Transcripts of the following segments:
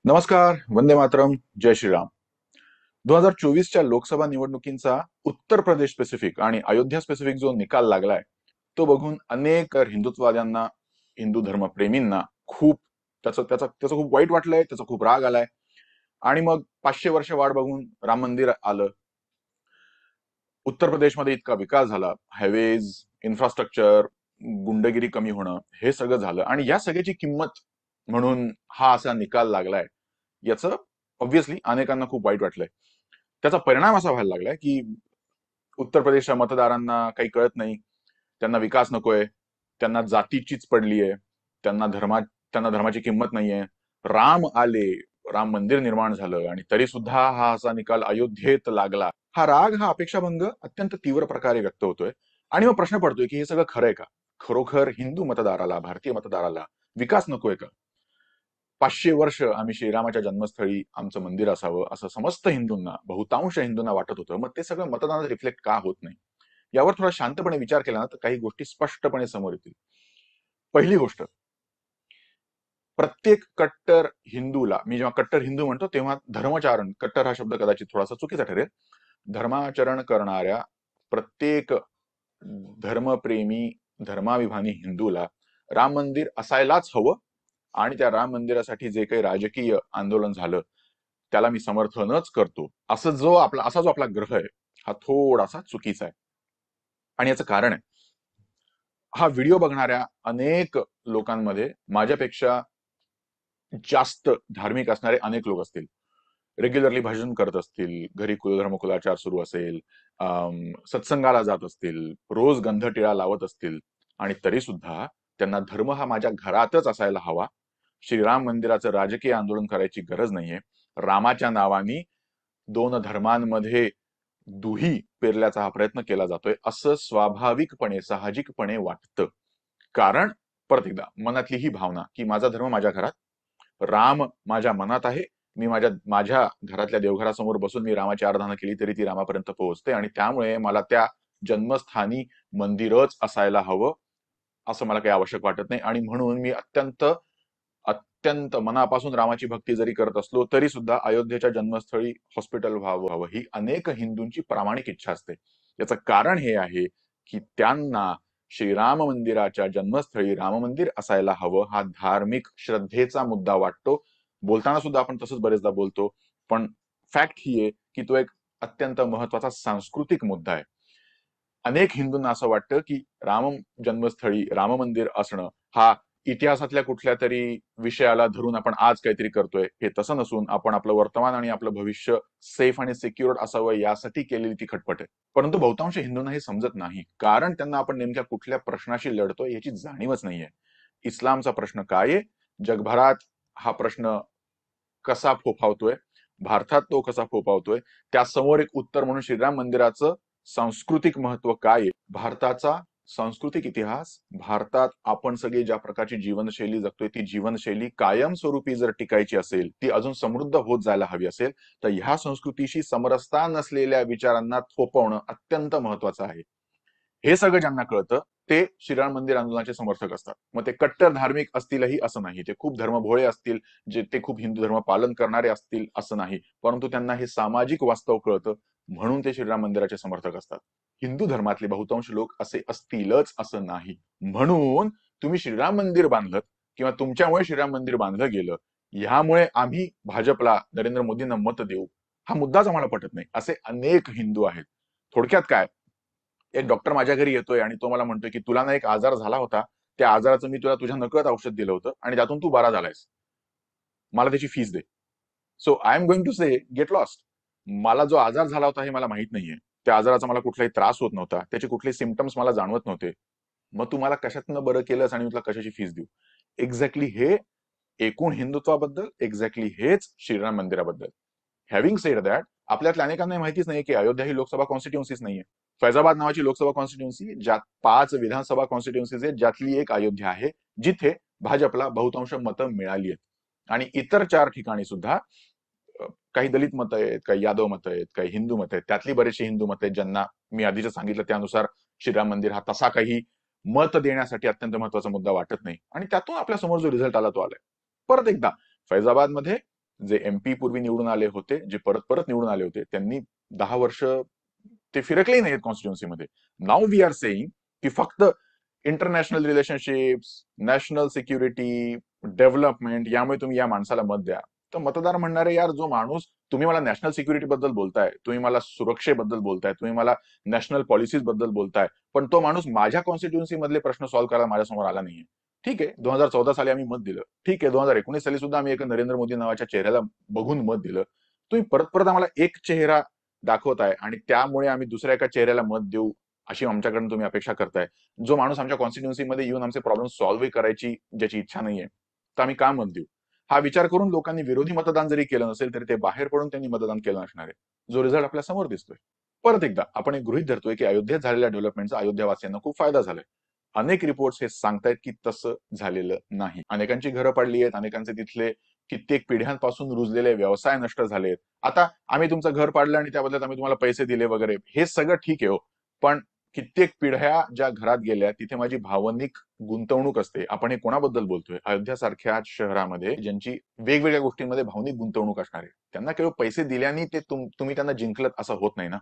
नमस्कार, वंदे मातरम, जय श्रीराम. 2024च्या लोकसभा निवडणुकींचा उत्तर प्रदेश स्पेसिफिक आणि अयोध्या स्पेसिफिक जो निकाल लागलाय तो बघून अनेक हिंदुत्ववाद्यांना, हिंदू धर्मप्रेमींना खूप त्याचं त्याचं त्याचं खूप वाईट वाटलंय, त्याचा खूप राग आलाय. आणि मग 500 वर्ष वाट बघून राम मंदिर आलं. उत्तर प्रदेशमध्ये इतका विकास झाला, हायवेज, इन्फ्रास्ट्रक्चर, गुंडगिरी कमी होणं, हे सगळं झालं आणि या सगळ्याची किंमत म्हणून हा असा निकाल लागलाय. याचं ऑब्व्हियसली अनेकांना खूप वाईट वाटलंय. त्याचा परिणाम असा व्हायला लागलाय की उत्तर प्रदेशच्या मतदारांना काही कळत नाही, त्यांना विकास नकोय, त्यांना जातीचीच पडलीये, त्यांना त्यांना धर्माची किंमत नाहीये. राम आले, राम मंदिर निर्माण झालं आणि तरी सुद्धा हा असा निकाल अयोध्येत लागला. हा राग, हा अपेक्षाभंग अत्यंत तीव्र प्रकारे व्यक्त होतोय. आणि मग प्रश्न पडतोय की हे सगळं खरंय का? खरोखर हिंदू मतदाराला, भारतीय मतदाराला विकास नकोय का? 500 वर्ष आम्ही श्रीरामाच्या जन्मस्थळी आमचं मंदिर असावं असं समस्त हिंदूंना, बहुतांश हिंदूंना वाटत होतं. मग ते सगळं मतदानात रिफ्लेक्ट का होत नाही? यावर थोडा शांतपणे विचार केला ना तर काही गोष्टी स्पष्टपणे समोर येतील. पहिली गोष्ट, प्रत्येक कट्टर हिंदूला, मी जेव्हा कट्टर हिंदू म्हणतो तेव्हा धर्मचारण, कट्टर हा शब्द कदाचित थोडासा चुकीचा ठरेल, धर्माचरण करणाऱ्या प्रत्येक धर्मप्रेमी, धर्माभिमानी हिंदूला राम मंदिर असायलाच हवं. आणि त्या राम मंदिरासाठी जे काही राजकीय आंदोलन झालं त्याला मी समर्थनच करतो, असा जो आपला ग्रह आहे हा थोडासा चुकीचा आहे. आणि याचं कारण आहे, हा व्हिडिओ बघणाऱ्या अनेक लोकांमध्ये माझ्यापेक्षा जास्त धार्मिक असणारे अनेक लोक असतील. रेग्युलरली भजन करत असतील, घरी कुलधर्म कुलाचार सुरू असेल, सत्संगाला जात असतील, रोज गंधटिळा लावत असतील, आणि तरी सुद्धा त्यांना धर्म हा माझ्या घरातच असायला हवा. श्रीराम मंदिराचं राजकीय आंदोलन करायची गरज नाहीये. रामाच्या नावाने दोन धर्मांमध्ये दुही पेरल्याचा हा प्रयत्न केला जातोय असं स्वाभाविकपणे, साहजिकपणे वाटतं. कारण परत एकदा मनातली ही भावना की माझा धर्म माझ्या घरात, राम माझ्या मनात आहे. मी माझ्या माझ्या घरातल्या देवघरासमोर बसून मी रामाची आराधना केली तरी ती रामापर्यंत पोहोचते, आणि त्यामुळे मला त्या जन्मस्थानी मंदिरच असायला हवं असं मला काही आवश्यक वाटत नाही. आणि म्हणून मी अत्यंत अत्यंत मनापासून रामाची भक्ती जरी करत असलो तरी सुद्धा अयोध्येच्या जन्मस्थळी हॉस्पिटल व्हावं ही अनेक हिंदूंची प्रामाणिक इच्छा असते. याचं कारण हे आहे की त्यांना श्रीराम मंदिराच्या जन्मस्थळी राम मंदिर असायला हवं हा धार्मिक श्रद्धेचा मुद्दा वाटतो. बोलताना सुद्धा आपण तसंच बरेचदा बोलतो, पण फॅक्ट ही आहे की तो एक अत्यंत महत्वाचा सांस्कृतिक मुद्दा आहे. अनेक हिंदूंना असं वाटतं की राम जन्मस्थळी राम मंदिर असणं हा इतिहासातल्या कुठल्या तरी विषयाला धरून आपण आज काहीतरी करतोय. हे तसं नसून आपण आपलं वर्तमान आणि आपलं भविष्य सेफ आणि सिक्युअर्ड असावं यासाठी केलेली ती खटपट आहे. परंतु बहुतांश हिंदूंना हे समजत नाही, कारण त्यांना आपण नेमक्या कुठल्या प्रश्नाशी लढतोय याची जाणीवच नाहीये. इस्लामचा प्रश्न काय आहे, जगभरात हा प्रश्न कसा फोफावतोय, भारतात तो कसा फोफावतोय, त्यासमोर एक उत्तर म्हणून श्रीराम मंदिराचं सांस्कृतिक महत्व काय आहे, भारताचा सांस्कृतिक इतिहास, भारतात आपण सगळे ज्या प्रकारची जीवनशैली जगतोय ती जीवनशैली कायमस्वरूपी जर टिकायची असेल, ती अजून समृद्ध होत जायला हवी असेल, तर ह्या संस्कृतीशी समरसता नसलेल्या विचारांना थोपवणं अत्यंत महत्वाचं आहे. हे सगळं ज्यांना कळतं ते श्रीराम मंदिर आंदोलनाचे समर्थक असतात. मग ते कट्टर धार्मिक असतीलही असं नाही, ते खूप धर्मभोळे असतील, जे ते खूप हिंदू धर्म पालन करणारे असतील असं नाही, परंतु त्यांना हे सामाजिक वास्तव कळतं म्हणून ते श्रीराम मंदिराचे समर्थक असतात. हिंदू धर्मातले बहुतांश लोक असे असतीलच असं नाही. म्हणून तुम्ही श्रीराम मंदिर बांधलं किंवा तुमच्यामुळे श्रीराम मंदिर बांधलं गेलं, ह्यामुळे आम्ही भाजपला, नरेंद्र मोदींना मत देऊ, हा मुद्दाच आम्हाला पटत नाही असे अनेक हिंदू आहेत. थोडक्यात काय, एक डॉक्टर माझ्या घरी येतोय आणि तो मला म्हणतोय की तुला ना एक आजार झाला होता, त्या आजाराचं मी तुला तुझ्या नकळत औषध दिलं होतं आणि त्यातून तू बरा झालायस, मला त्याची फीस दे. So I am going to say get lost. मला जो आजार झाला होता हे मला माहित नाहीये, त्या आजाराचा मला कुठलाही त्रास होत नव्हता, त्याचे कुठले सिम्पटम्स मला जाणवत नव्हते. मग तू मला कशातनं बरं केलंस आणि मी तुला कशाची फीस देऊ? एक्झॅक्टली हे एकूण हिंदुत्वाबद्दल, एक्झॅक्टली हेच श्रीराम मंदिराबद्दल. हॅव्हिंग सेड दॅट, आपल्यातल्या अनेकांना माहितीच नाही की अयोध्या ही लोकसभा कॉन्स्टिट्युन्सीच नाहीये. फैजाबाद नावाची लोकसभा कॉन्स्टिट्युन्सी, ज्यात 5 विधानसभा कॉन्स्टिट्युन्सीज आहेत, ज्यातली एक अयोध्या आहे, जिथे भाजपला बहुतांश मतं मिळाली आहेत. आणि इतर 4 ठिकाणी सुद्धा काही दलित मतं आहेत, काही यादव मतं आहेत, काही हिंदू मतं आहेत. त्यातली बरेचशी हिंदू मतं आहेत ज्यांना मी आधीच सांगितलं त्यानुसार श्रीराम मंदिर हा तसा काही मत देण्यासाठी अत्यंत महत्वाचा मुद्दा वाटत नाही. आणि त्यातून आपल्या समोर जो रिझल्ट आला तो आलाय. परत एकदा, फैजाबादमध्ये जे MP पूर्वी निवडून आले होते, जे परत परत निवडून आले होते, त्यांनी 10 वर्ष ते फिरकलेही नाहीत कॉन्स्टिट्युन्सीमध्ये. नाऊ वी आर सेईंग की फक्त international relationships, national security, development यामुळे तुम्ही या माणसाला मत द्या. तर मतदार म्हणणारे, यार जो माणूस, तुम्ही मला नॅशनल सिक्युरिटी बद्दल बोलताय, तुम्ही मला सुरक्षेबद्दल बोलताय, तुम्ही मला नॅशनल पॉलिसीज बद्दल बोलताय, पण तो माणूस माझ्या कॉन्स्टिट्युन्सी मधले प्रश्न सॉल्व्ह करायला माझ्यासमोर आला नाहीये. ठीक आहे, 2014 साली आम्ही मत दिलं. ठीक आहे, 2019 साली सुद्धा आम्ही एक नरेंद्र मोदी नावाच्या चेहऱ्याला बघून मत दिलं. तुम्ही परत परत आम्हाला एक चेहरा दाखवताय आणि त्यामुळे आम्ही दुसऱ्या एका चेहऱ्याला मत देऊ, अशी आमच्याकडून तुम्ही अपेक्षा करताय. जो माणूस आमच्या कॉन्स्टिट्युन्सीमध्ये येऊन आमचे प्रॉब्लेम सॉल्व्ह करायची ज्याची इच्छा नाहीये, तर आम्ही का मत देऊ? हा विचार करून लोकांनी विरोधी मतदान जरी केलं नसेल तरी ते बाहेर पडून त्यांनी मतदान केलं असणार आहे. जो रिझल्ट आपल्या समोर दिसतोय. परत एकदा आपण एक गृहीत धरतोय की अयोध्येत झालेल्या डेव्हलपमेंटचा अयोध्यावासियांना खूप फायदा झालाय. अनेक रिपोर्ट्स हे सांगतायत की तसं झालेलं नाही. अनेकांची घरं पडली आहेत, अनेकांचे तिथले कित्येक पिढ्यांपासून रुजलेले व्यवसाय नष्ट झालेत. आता आम्ही तुमचं घर पाडलं आणि त्या बदल्यात आम्ही तुम्हाला पैसे दिले वगैरे, हे सगळं ठीक आहे हो. पण कित्येक पिढ्या ज्या घरात गेल्या तिथे माझी भावनिक गुंतवणूक असते. आपण हे कोणाबद्दल बोलतोय? अयोध्यासारख्या शहरामध्ये ज्यांची वेगवेगळ्या गोष्टींमध्ये भावनिक गुंतवणूक असणार आहे. त्यांना केवळ पैसे दिल्याने ते तुम्ही त्यांना जिंकलत असं होत नाही ना.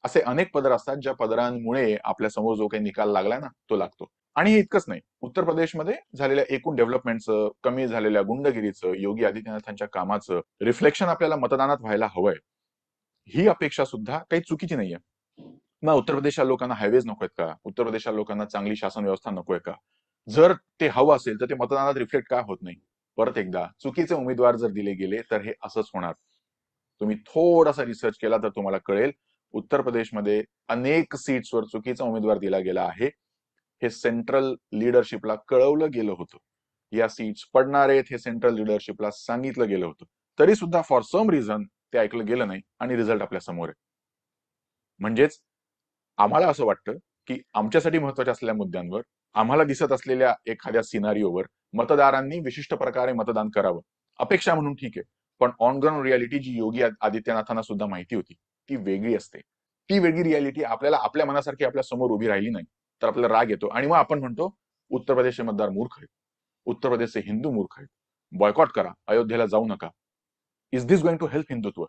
असे अनेक पदर असतात ज्या पदरांमुळे आपल्या समोर जो काही निकाल लागलाय ना, तो लागतो. आणि हे इतकंच नाही. उत्तर प्रदेशमध्ये झालेल्या एकूण डेव्हलपमेंटचं, कमी झालेल्या गुंडगिरीचं, योगी आदित्यनाथांच्या कामाचं रिफ्लेक्शन आपल्याला मतदानात व्हायला हवंय. ही अपेक्षा सुद्धा काही चुकीची नाहीये. मग उत्तर प्रदेशच्या लोकांना हायवेज नकोयत का? उत्तर प्रदेशच्या लोकांना चांगली शासन व्यवस्था नकोय का? जर ते हवं असेल तर ते मतदानात रिफ्लेक्ट का होत नाही? परत एकदा, चुकीचे उमेदवार जर दिले गेले तर हे असंच होणार. तुम्ही थोडासा रिसर्च केला तर तुम्हाला कळेल, उत्तर प्रदेशमध्ये अनेक सीट्सवर चुकीचा उमेदवार दिला गेला आहे. हे सेंट्रल लिडरशिपला कळवलं गेलं होतं. या सीट्स पडणार आहेत हे सेंट्रल लिडरशिपला सांगितलं गेलं होतं. तरी सुद्धा फॉर सम रिझन ते ऐकलं गेलं नाही आणि रिझल्ट आपल्या समोर आहे. म्हणजेच आम्हाला असं वाटतं की आमच्यासाठी महत्वाच्या असलेल्या मुद्द्यांवर, आम्हाला दिसत असलेल्या एखाद्या सिनारिओवर मतदारांनी विशिष्ट प्रकारे मतदान करावं. अपेक्षा म्हणून ठीक आहे, पण ऑन ग्राउंड रियालिटी जी योगी आदित्यनाथांना सुद्धा माहिती होती, ती वेगळी असते. ती वेगळी रियालिटी आपल्याला आपल्या मनासारखी आपल्या समोर उभी राहिली नाही तर आपल्याला राग येतो आणि मग आपण म्हणतो उत्तर प्रदेशचे मतदार मूर्ख आहेत, उत्तर प्रदेशचे हिंदू मूर्ख आहेत, बॉयकॉट करा, अयोध्येला जाऊ नका. Is this going to help Hindutva?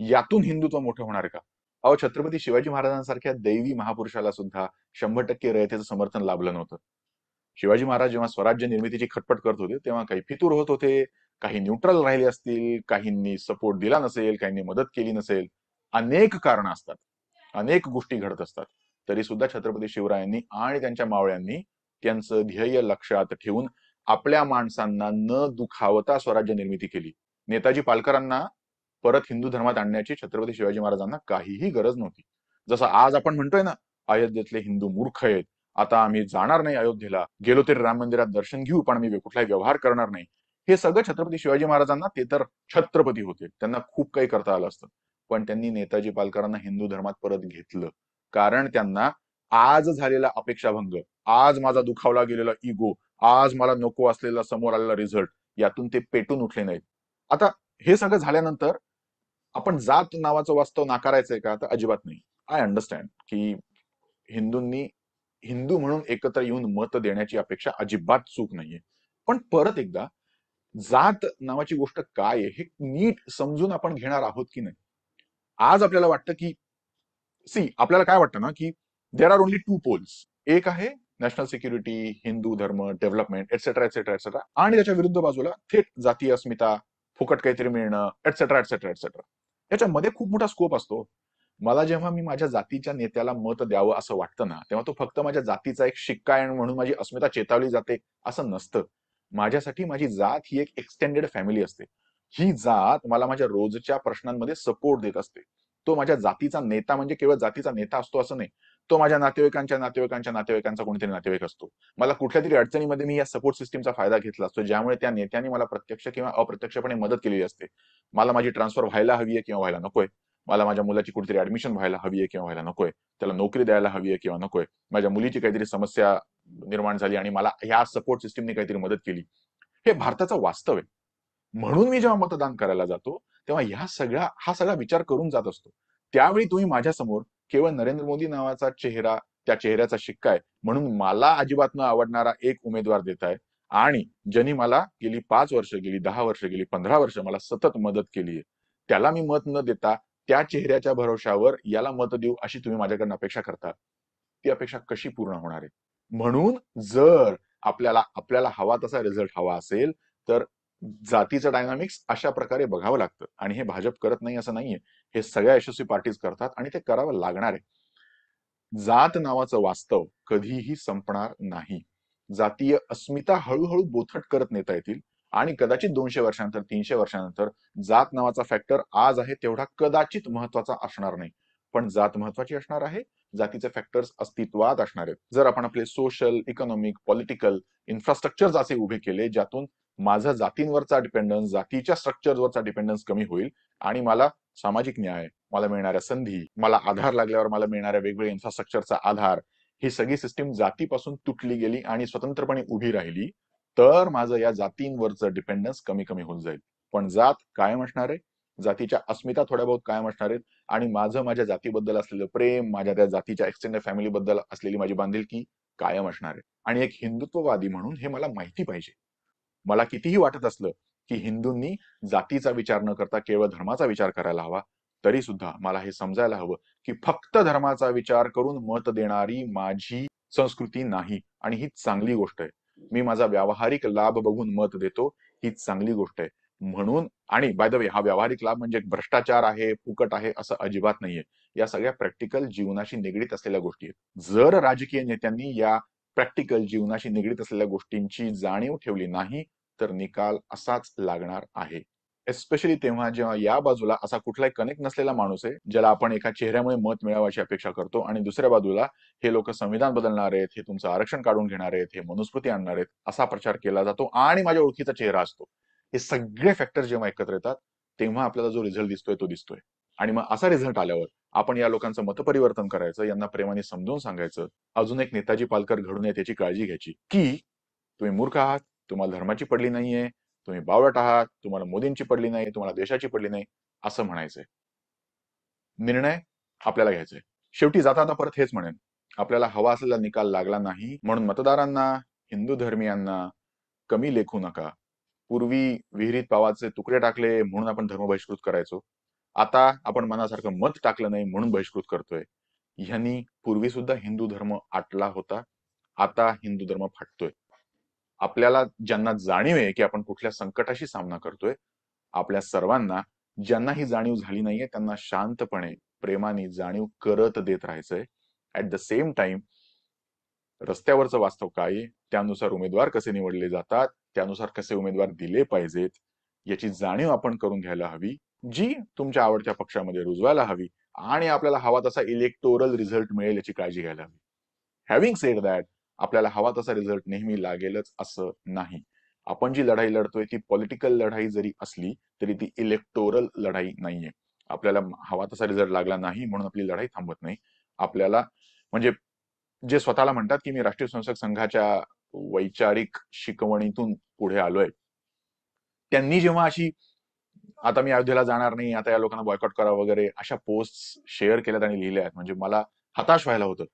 यातून हिंदुत्व मोठं होणार आहे का? अहो, छत्रपती शिवाजी महाराजांसारख्या दैवी महापुरुषाला सुद्धा 100% रयतेचं समर्थन लाभलं नव्हतं. शिवाजी महाराज जेव्हा स्वराज्य निर्मितीची खटपट करत होते तेव्हा काही फितूर होत होते, काही न्यूट्रल राहिले असतील, काहींनी सपोर्ट दिला नसेल, काहींनी मदत केली नसेल. अनेक कारणं असतात, अनेक गोष्टी घडत असतात. तरी सुद्धा छत्रपती शिवरायांनी आणि त्यांच्या मावळ्यांनी त्यांचं ध्येय लक्षात ठेवून आपल्या माणसांना न दुखावता स्वराज्य निर्मिती केली. नेताजी पालकरांना परत हिंदू धर्मात आणण्याची छत्रपती शिवाजी महाराजांना काहीही गरज नव्हती. जसं आज आपण म्हणतोय ना, अयोध्येतले हिंदू मूर्ख आहेत, आता आम्ही जाणार नाही अयोध्येला, गेलो तरी राम मंदिरात दर्शन घेऊ पण आम्ही कुठलाही व्यवहार करणार नाही. हे सगळं छत्रपती शिवाजी महाराजांना, ते तर छत्रपती होते, त्यांना खूप काही करता आलं असतं. पण त्यांनी नेताजी पालकरांना हिंदू धर्मात परत घेतलं कारण त्यांना आज झालेला अपेक्षाभंग, आज माझा दुखावला गेलेला इगो, आज मला नको असलेला समोर आलेला रिझल्ट, यातून ते पेटून उठले नाहीत. आता हे सगळं झाल्यानंतर आपण जात नावाचं वास्तव नाकारायचंय का? तर अजिबात नाही. आय अंडरस्टँड की हिंदूंनी हिंदू म्हणून एकत्र येऊन मत देण्याची अपेक्षा अजिबात चूक नाहीये. पण परत एकदा, जात नावाची गोष्ट काय आहे हे नीट समजून आपण घेणार आहोत की नाही? आज आपल्याला वाटतं की, आपल्याला काय वाटतं ना, की there are only two polls. एक आहे नॅशनल सिक्युरिटी, हिंदू धर्म, डेव्हलपमेंट, एटसेट्रा एटसेट्रा एटसेट्रा, आणि त्याच्या विरुद्ध बाजूला थेट जातीय अस्मिता, फुकट काहीतरी मिळणं, एटसेट्रा एटसेट्रा एटसेट्रा. याच्यामध्ये खूप मोठा स्कोप असतो. मला जेव्हा मी माझ्या जातीच्या नेत्याला मत द्यावं असं वाटतं ना, तेव्हा तो फक्त माझ्या जातीचा एक शिक्का आहे म्हणून माझी अस्मिता चेतावली जाते असं नसतं. माझ्यासाठी माझी जात ही एक एक्सटेंडेड फॅमिली असते. ही जात मला माझ्या रोजच्या प्रश्नांमध्ये सपोर्ट देत असते. तो माझ्या जातीचा नेता म्हणजे केवळ जातीचा नेता असतो असं नाही. तो माझ्या नातेवाईकांच्या नातेवाईकांच्या नातेवाईकांचा कोणीतरी नातेवाईक असतो. मला कुठल्या तरी अडचणीमध्ये मी या सपोर्ट सिस्टीमचा फायदा घेतला असतो, ज्यामुळे त्या नेत्याने मला प्रत्यक्ष किंवा अप्रत्यक्षपणे मदत केलेली असते. मला माझी ट्रान्सफर व्हायला हवी आहे किंवा व्हायला नकोय, मला माझ्या मुलाची कुठेतरी ऍडमिशन व्हायला हवी आहे किंवा व्हायला नकोय, त्याला नोकरी द्यायला हवी आहे किंवा नकोय, माझ्या मुलीची काहीतरी समस्या निर्माण झाली आणि मला ह्या सपोर्ट सिस्टीमने काहीतरी मदत केली. हे भारताचं वास्तव आहे. म्हणून मी जेव्हा मतदान करायला जातो तेव्हा हा सगळा विचार करून जात असतो. त्यावेळी तुम्ही माझ्यासमोर केवळ नरेंद्र मोदी नावाचा चेहरा, त्या चेहऱ्याचा शिक्का आहे म्हणून मला अजिबात न आवडणारा एक उमेदवार देताय आणि ज्यांनी मला गेली 5 वर्ष, गेली 10 वर्ष, गेली 15 वर्ष मला सतत मदत केली आहे, त्याला मी मत न देता त्या चेहऱ्याच्या भरोशावर याला मत देऊ अशी तुम्ही माझ्याकडनं अपेक्षा करता, ती अपेक्षा कशी पूर्ण होणार आहे? म्हणून जर आपल्याला आपल्याला हवा तसा रिझल्ट हवा असेल, तर जातीचं डायनामिक्स अशा प्रकारे बघावं लागतं. आणि हे भाजप करत नाही असं नाहीये. हे सगळ्या यशस्वी पार्टीज करतात आणि ते करावं लागणार आहे. जात नावाचं वास्तव कधीही संपणार नाही. जातीय अस्मिता हळूहळू बोथट करत नेता येतील आणि कदाचित 200 वर्षानंतर, 300 वर्षानंतर जात नावाचा फॅक्टर आज आहे तेवढा कदाचित महत्वाचा असणार नाही. पण जात महत्वाची असणार आहे, जातीचे फॅक्टर्स अस्तित्वात असणार आहेत. जर आपण आपले सोशल, इकॉनॉमिक, पॉलिटिकल इन्फ्रास्ट्रक्चर असे उभे केले, ज्यातून माझा जातींवरचा डिपेंडन्स, जातीच्या स्ट्रक्चरवरचा डिपेंडन्स कमी होईल आणि मला सामाजिक न्याय, मला मिळणाऱ्या संधी, मला आधार लागल्यावर मला मिळणाऱ्या वेगवेगळ्या इन्फ्रास्ट्रक्चरचा आधार, ही सगळी सिस्टीम जातीपासून तुटली गेली आणि स्वतंत्रपणे उभी राहिली, तर माझं या जातींवरचं डिपेंडन्स कमी कमी होऊन जाईल. पण जात कायम असणार आहे, जातीच्या अस्मिता थोड्या बहुत कायम असणार आहेत आणि माझं माझ्या जातीबद्दल असलेलं प्रेम, माझ्या त्या जातीच्या एक्सटेंडेड फॅमिलीबद्दल असलेली माझी बांधिलकी कायम असणार आहे. आणि एक हिंदुत्ववादी म्हणून हे मला माहिती पाहिजे. मला कितीही वाटत असलं की हिंदूंनी जातीचा विचार न करता केवळ धर्माचा विचार करायला हवा, तरी सुद्धा मला हे समजायला हवं की फक्त धर्माचा विचार करून मत देणारी माझी संस्कृती नाही आणि ही चांगली गोष्ट आहे. मी माझा व्यावहारिक लाभ बघून मत देतो, ही चांगली गोष्ट आहे. म्हणून आणि बाय द वे, हा व्यावहारिक लाभ म्हणजे भ्रष्टाचार आहे, फुकट आहे असं अजिबात नाहीये. या सगळ्या प्रॅक्टिकल जीवनाशी निगडीत असलेल्या गोष्टी आहेत. जर राजकीय नेत्यांनी या प्रॅक्टिकल जीवनाशी निगडीत असलेल्या गोष्टींची जाणीव ठेवली नाही, तर निकाल असाच लागणार आहे. एस्पेशली तेव्हा जेव्हा या बाजूला असा कुठलाही कनेक्ट नसलेला माणूस आहे, ज्याला आपण एका चेहऱ्यामुळे मत मिळावयाची अपेक्षा करतो, आणि दुसऱ्या बाजूला हे लोक संविधान बदलणार आहेत, हे तुमचं आरक्षण काढून घेणार आहेत, हे मनुस्मृती आणणार आहेत, असा प्रचार केला जातो आणि माझ्या ओळखीचा चेहरा असतो. हे सगळे फॅक्टर जेव्हा एकत्र येतात, तेव्हा आपल्याला जो रिझल्ट दिसतोय तो दिसतोय. आणि मग असा रिझल्ट आल्यावर आपण या लोकांचं मतपरिवर्तन करायचं, यांना प्रेमाने समजून सांगायचं, अजून एक नेताजी पालकर घडू नये त्याची काळजी घ्यायची, की तुम्ही मूर्ख आहात, तुम्हाला धर्माची पडली नाहीये, तुम्ही बावळट आहात, तुम्हाला मोदींची पडली नाही, तुम्हाला देशाची पडली नाही, असं म्हणायचंय. निर्णय आपल्याला घ्यायचाय. शेवटी जाता जाता परत हेच म्हणेन, आपल्याला हवा असलेला निकाल लागला नाही म्हणून मतदारांना, हिंदू धर्मियांना कमी लेखू नका. पूर्वी विहिरीत पावाचे तुकडे टाकले म्हणून आपण धर्म बहिष्कृत करायचो. आता आपण मनासारखं मत टाकलं नाही म्हणून बहिष्कृत करतोय. ह्यांनी पूर्वी सुद्धा हिंदू धर्म आटला होता. आता हिंदू धर्म फाटतोय. आपल्याला ज्यांना जाणीव आहे की आपण कुठल्या संकटाशी सामना करतोय, आपल्या सर्वांना ज्यांना ही जाणीव झाली नाहीये, त्यांना शांतपणे, प्रेमाने जाणीव करत देत राहायचंय. ऍट द सेम टाइम रस्त्यावरचं वास्तव काय आहे, त्यानुसार उमेदवार कसे निवडले जातात, त्यानुसार कसे उमेदवार दिले पाहिजेत, याची जाणीव आपण करून घ्यायला हवी, जी तुमच्या आवडत्या पक्षामध्ये रुजवायला हवी आणि आपल्याला हवा तसा इलेक्टोरल रिझल्ट मिळेल याची काळजी घ्यायला हवी. हॅव्हिंग सेड दॅट, आपल्याला हवा तसा रिझल्ट नेहमी लागेलच असं नाही. आपण जी लढाई लढतोय ती पॉलिटिकल लढाई जरी असली तरी ती इलेक्टोरल लढाई नाहीये. आपल्याला हवा तसा रिझल्ट लागला नाही म्हणून आपली लढाई थांबत नाही. आपल्याला म्हणजे जे स्वतःला म्हणतात की मी राष्ट्रीय स्वयंसेवक संघाच्या वैचारिक शिकवणीतून पुढे आलोय, त्यांनी जेव्हा अशी आता मी अयोध्येला जाणार नाही, आता या लोकांना बॉयकॉट करा वगैरे अशा पोस्ट शेअर केल्यात आणि लिहिल्या आहेत, म्हणजे मला हताश व्हायला होतं.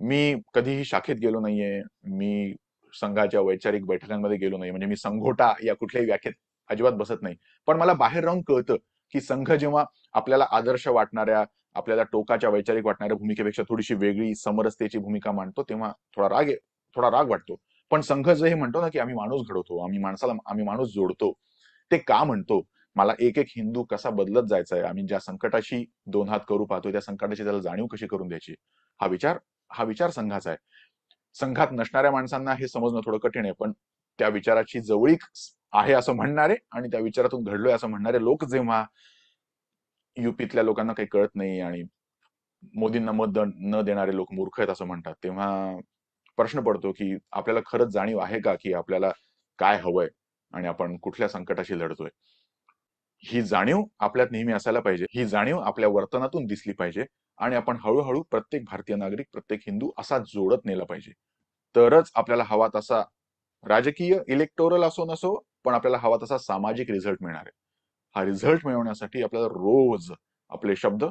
मी कधीही शाखेत गेलो नाहीये, मी संघाच्या वैचारिक बैठकांमध्ये गेलो नाही, म्हणजे मी संघोटा या कुठल्याही व्याख्येत अजिबात बसत नाही. पण मला बाहेर राहून कळतं की संघ जेव्हा आपल्याला आदर्श वाटणाऱ्या, आपल्याला टोकाच्या वैचारिक वाटणाऱ्या भूमिकेपेक्षा थोडीशी वेगळी समरसतेची भूमिका मांडतो, तेव्हा थोडा राग वाटतो. पण संघ जे हे म्हणतो ना की आम्ही माणूस घडवतो, आम्ही माणूस जोडतो, ते का म्हणतो? मला एक एक हिंदू कसा बदलत जायचा आहे, आम्ही ज्या संकटाशी दोन हात करू पाहतोय त्या संकटाची त्याला जाणीव कशी करून द्यायची, हा विचार संघाचा आहे. संघात नसणाऱ्या माणसांना हे समजणं थोडं कठीण आहे, पण त्या विचाराची जवळीक आहे असं म्हणणारे आणि त्या विचारातून घडलोय असं म्हणणारे लोक जेव्हा युपीतल्या लोकांना काही कळत नाही आणि मोदींना मत न देणारे लोक मूर्ख आहेत असं म्हणतात, तेव्हा प्रश्न पडतो की आपल्याला खरंच जाणीव आहे का की आपल्याला काय हवंय आणि आपण कुठल्या संकटाशी लढतोय. ही जाणीव आपल्यात नेहमी असायला पाहिजे, ही जाणीव आपल्या वर्तनातून दिसली पाहिजे आणि आपण हळूहळू प्रत्येक भारतीय नागरिक, प्रत्येक हिंदू असा जोडत नेला पाहिजे. तरच आपल्याला हवा तसा राजकीय इलेक्टोरल असो नसो, पण आपल्याला हवा तसा सामाजिक रिझल्ट मिळणार आहे. हा रिझल्ट मिळवण्यासाठी आपल्याला रोज आपले शब्द,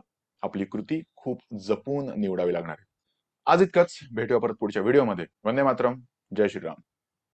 आपली कृती खूप जपून निवडावी लागणार आहे. आज इतकंच. भेटूया परत पुढच्या व्हिडिओमध्ये. वंदे मातरम. जय श्रीराम.